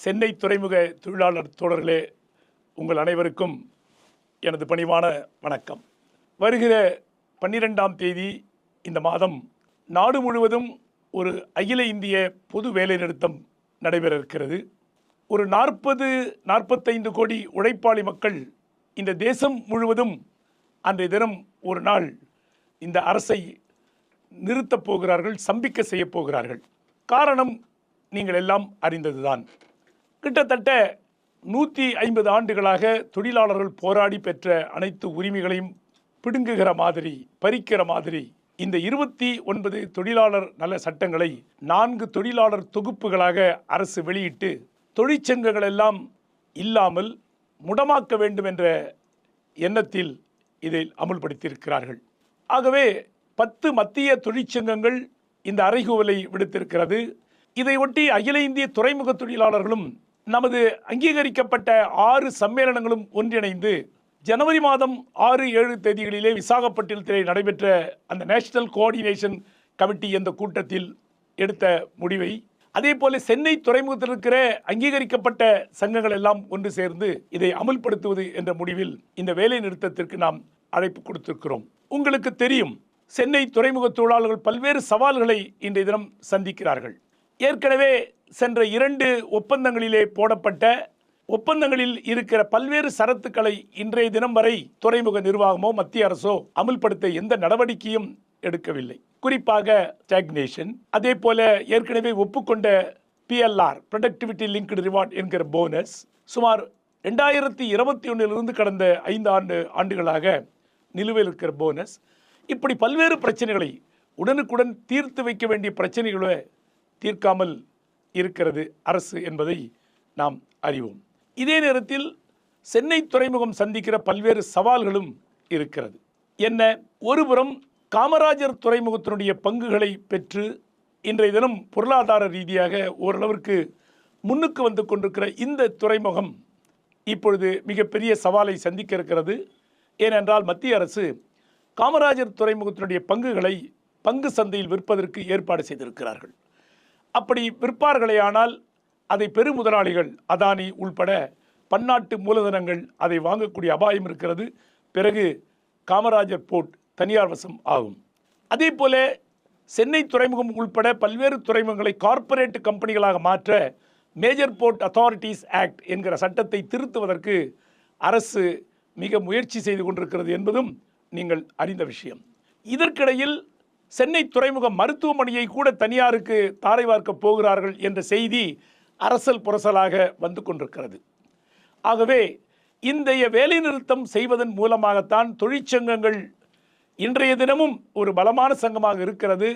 சென்னை துறைமுக தொழிலாளர் தோழர்களே, உங்கள் அனைவருக்கும் எனது பணிவான வணக்கம். வருகிற 12ஆம் தேதி இந்த மாதம் நாடு முழுவதும் ஒரு அகில இந்திய பொது வேலைநிறுத்தம் நடைபெற இருக்கிறது. ஒரு 40-45 கோடி உழைப்பாளி மக்கள் இந்த தேசம் முழுவதும் அன்றைய தினம் ஒரு நாள் இந்த அரசை நிறுத்தப் போகிறார்கள், ஸ்தம்பிக்க செய்ய போகிறார்கள். காரணம் நீங்கள் எல்லாம் அறிந்ததுதான். கிட்டத்தட்ட 150 ஆண்டுகளாக தொழிலாளர்கள் போராடி பெற்ற அனைத்து உரிமைகளையும் பிடுங்குகிற மாதிரி, பறிக்கிற மாதிரி இந்த 29 தொழிலாளர் நல சட்டங்களை 4 தொழிலாளர் தொகுப்புகளாக அரசு வெளியிட்டு தொழிற்சங்கங்கள் எல்லாம் இல்லாமல் முடமாக்க வேண்டும் என்ற எண்ணத்தில் இதை அமுல்படுத்தியிருக்கிறார்கள். ஆகவே 10 மத்திய தொழிற்சங்கங்கள் இந்த அறைகூவலை விடுத்திருக்கிறது. இதையொட்டி அகில இந்திய துறைமுக தொழிலாளர்களும் நமது அங்கீகரிக்கப்பட்ட 6 சம்மேளனங்களும் ஒன்றிணைந்து ஜனவரி மாதம் 6-7 தேதிகளிலே விசாகப்பட்டினத்திலே நடைபெற்ற அந்த நேஷனல் கோஆர்டினேஷன் கமிட்டி என்ற கூட்டத்தில் எடுத்த முடிவை, அதே போல சென்னை துறைமுகத்தில் இருக்கிற அங்கீகரிக்கப்பட்ட சங்கங்கள் எல்லாம் ஒன்று சேர்ந்து இதை அமல்படுத்துவது என்ற முடிவில் இந்த வேலை நிறுத்தத்திற்கு நாம் அழைப்பு கொடுத்திருக்கிறோம். உங்களுக்கு தெரியும், சென்னை துறைமுக தொழிலாளர்கள் பல்வேறு சவால்களை இன்றைய தினம் சந்திக்கிறார்கள். ஏற்கனவே சென்ற 2 ஒப்பந்தங்களிலே போடப்பட்ட ஒப்பந்தங்களில் இருக்கிற பல்வேறு சரத்துக்களை இன்றைய தினம் வரை துறைமுக நிர்வாகமோ மத்திய அரசோ அமல்படுத்த எந்த நடவடிக்கையும் எடுக்கவில்லை. குறிப்பாக ஸ்டாக்னேஷன், அதே போல ஏற்கனவே ஒப்புக்கொண்ட PLR ப்ரொடக்டிவிட்டி லிங்க்டு ரிவார்ட் என்கிற போனஸ், சுமார் 2021 கடந்த 5 ஆண்டுகளாக நிலுவையில் இருக்கிற போனஸ், இப்படி பல்வேறு பிரச்சனைகளை உடனுக்குடன் தீர்த்து வைக்க வேண்டிய பிரச்சனைகளை தீர்க்காமல் இருக்கிறது அரசு என்பதை நாம் அறிவோம். இதே நேரத்தில் சென்னை துறைமுகம் சந்திக்கிற பல்வேறு சவால்களும் இருக்கிறது. என்ன? ஒருபுறம் காமராஜர் துறைமுகத்தினுடைய பங்குகளை பெற்று இன்றைய தினம் பொருளாதார ரீதியாக ஓரளவிற்கு முன்னுக்கு வந்து கொண்டிருக்கிற இந்த துறைமுகம் இப்பொழுது மிகப்பெரிய சவாலை சந்திக்க இருக்கிறது. ஏனென்றால் மத்திய அரசு காமராஜர் துறைமுகத்தினுடைய பங்குகளை பங்கு சந்தையில் விற்பதற்கு ஏற்பாடு செய்திருக்கிறார்கள். அப்படி விற்பார்களேயானால் அதை பெருமுதலாளிகள் அதானி உள்பட பன்னாட்டு மூலதனங்கள் அதை வாங்கக்கூடிய அபாயம் இருக்கிறது. பிறகு காமராஜர் போர்ட் தனியார் வசம் ஆகும். அதே போல சென்னை துறைமுகம் உள்பட பல்வேறு துறைமுகங்களை கார்ப்பரேட் கம்பெனிகளாக மாற்ற மேஜர் போர்ட் அத்தாரிட்டிஸ் ஆக்ட் என்கிற சட்டத்தை திருத்துவதற்கு அரசு மிக முயற்சி செய்து கொண்டிருக்கிறது என்பதும் நீங்கள் அறிந்த விஷயம். இதற்கிடையில் சென்னை துறைமுக மருத்துவமனையை கூட தனியாருக்கு தாரை வார்க்க போகிறார்கள் என்ற செய்தி அரசல் புரசலாக வந்து கொண்டிருக்கிறது. ஆகவே இன்றைய வேலைநிறுத்தம் செய்வதன் மூலமாகத்தான் தொழிற்சங்கங்கள் இன்றைய தினமும் ஒரு பலமான சங்கமாக இருக்கிறது.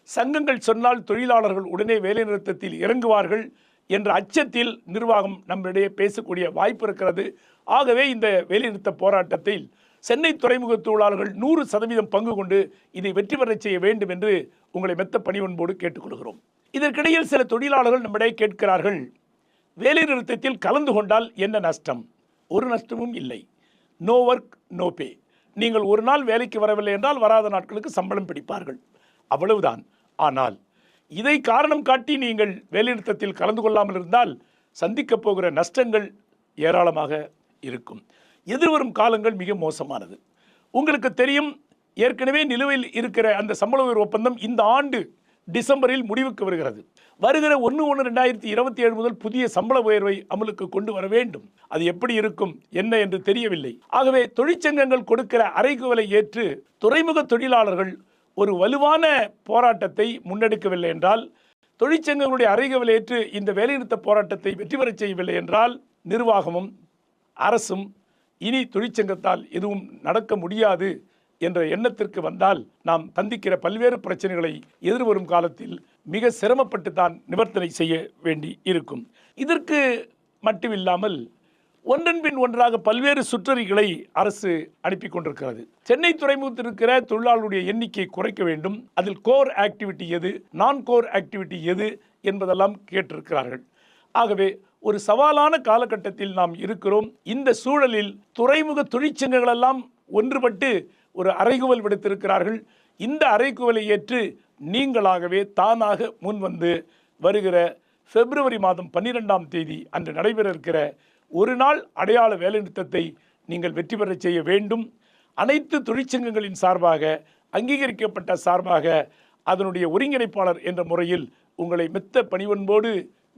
சங்கங்கள் சொன்னால் தொழிலாளர்கள் உடனே வேலைநிறுத்தத்தில் இறங்குவார்கள் என்ற அச்சத்தில் நிர்வாகம் நம்மிடையே பேசக்கூடிய வாய்ப்பு இருக்கிறது. ஆகவே இந்த வேலைநிறுத்த போராட்டத்தில் சென்னை துறைமுக தொழிலாளர்கள் 100% பங்கு கொண்டு இதை வெற்றி பெற செய்ய வேண்டும் என்று உங்களை மெத்த பணிவன்போடு கேட்டுக்கொள்கிறோம். இதற்கிடையில் சில தொழிலாளர்கள் நம்மிடையே கேட்கிறார்கள், வேலைநிறுத்தத்தில் கலந்து கொண்டால் என்ன நஷ்டம்? ஒரு நஷ்டமும் இல்லை. நோ ஒர்க் நோ பே. நீங்கள் ஒரு நாள் வேலைக்கு வரவில்லை என்றால் வராத நாட்களுக்கு சம்பளம் பிடிப்பார்கள், அவ்வளவுதான். ஆனால் இதை காரணம் காட்டி நீங்கள் வேலைநிறுத்தத்தில் கலந்து கொள்ளாமல் இருந்தால் சந்திக்கப் போகிற நஷ்டங்கள் ஏராளமாக இருக்கும். எதிர்வரும் காலங்கள் மிக மோசமானது. உங்களுக்கு தெரியும், ஏற்கனவே நிலுவையில் இருக்கிற அந்த சம்பள உயர்வு ஒப்பந்தம் இந்த ஆண்டு டிசம்பரில் முடிவுக்கு வருகிறது. வருகிற 1/1/2027 முதல் புதிய சம்பள உயர்வை அமலுக்கு கொண்டு வர வேண்டும். அது எப்படி இருக்கும் என்ன என்று தெரியவில்லை. ஆகவே தொழிற்சங்கங்கள் கொடுக்கிற அறைகூவலை ஏற்று துறைமுக தொழிலாளர்கள் ஒரு வலுவான போராட்டத்தை முன்னெடுக்கவில்லை என்றால், தொழிற்சங்கங்களுடைய அறைகூவலை ஏற்று இந்த வேலைநிறுத்த போராட்டத்தை வெற்றி பெறச் செய்யவில்லை என்றால், நிர்வாகமும் அரசும் இனி தொழிற்சங்கத்தால் எதுவும் நடக்க முடியாது என்ற எண்ணத்திற்கு வந்தால் நாம் சந்திக்கிற பல்வேறு பிரச்சனைகளை எதிர்வரும் காலத்தில் மிக சிரமப்பட்டு தான் நிவர்த்தனை செய்ய வேண்டி இருக்கும். இதற்கு மட்டுமில்லாமல் ஒன்றன் பின் ஒன்றாக பல்வேறு சுற்றறிக்கைகளை அரசு அனுப்பி கொண்டிருக்கிறது. சென்னை துறைமுகத்தில் இருக்கிற தொழிலாளர்களுடைய எண்ணிக்கையை குறைக்க வேண்டும், அதில் கோர் ஆக்டிவிட்டி எது, நான் கோர் ஆக்டிவிட்டி எது என்பதெல்லாம் கேட்டிருக்கிறார்கள். ஆகவே ஒரு சவாலான காலகட்டத்தில் நாம் இருக்கிறோம். இந்த சூழலில் துறைமுக தொழிற்சங்கங்கள் எல்லாம் ஒன்றுபட்டு ஒரு அறைகூவல் விடுத்திருக்கிறார்கள். இந்த அறைகூவலை ஏற்று நீங்களாகவே தானாக முன்வந்து வருகிற பிப்ரவரி மாதம் 12ஆம் தேதி அன்று நடைபெற இருக்கிற ஒரு நாள் அடையாள வேலைநிறுத்தத்தை நீங்கள் வெற்றி பெறச் செய்ய வேண்டும். அனைத்து தொழிற்சங்கங்களின் சார்பாக, அங்கீகரிக்கப்பட்ட சார்பாக, அதனுடைய ஒருங்கிணைப்பாளர் என்ற முறையில் உங்களை மெத்த பணிவன்போடு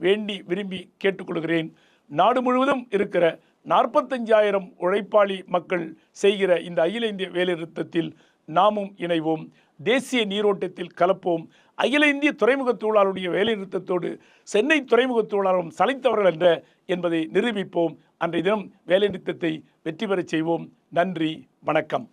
வேண்டி விரும்பி கேட்டுக்கொள்கிறேன். நாடு முழுவதும் இருக்கிற 45,000 உழைப்பாளி மக்கள் செய்கிற இந்த அகில இந்திய வேலைநிறுத்தத்தில் நாமும் இணைவோம். தேசிய நீரோட்டத்தில் கலப்போம். அகில இந்திய துறைமுக தொழிலாளருடைய வேலைநிறுத்தத்தோடு சென்னை துறைமுக தொழிலாளரும் சளைத்தவர்கள் என்பதை நிரூபிப்போம். அன்றைய தினம் வேலைநிறுத்தத்தை வெற்றி பெறச் செய்வோம். நன்றி, வணக்கம்.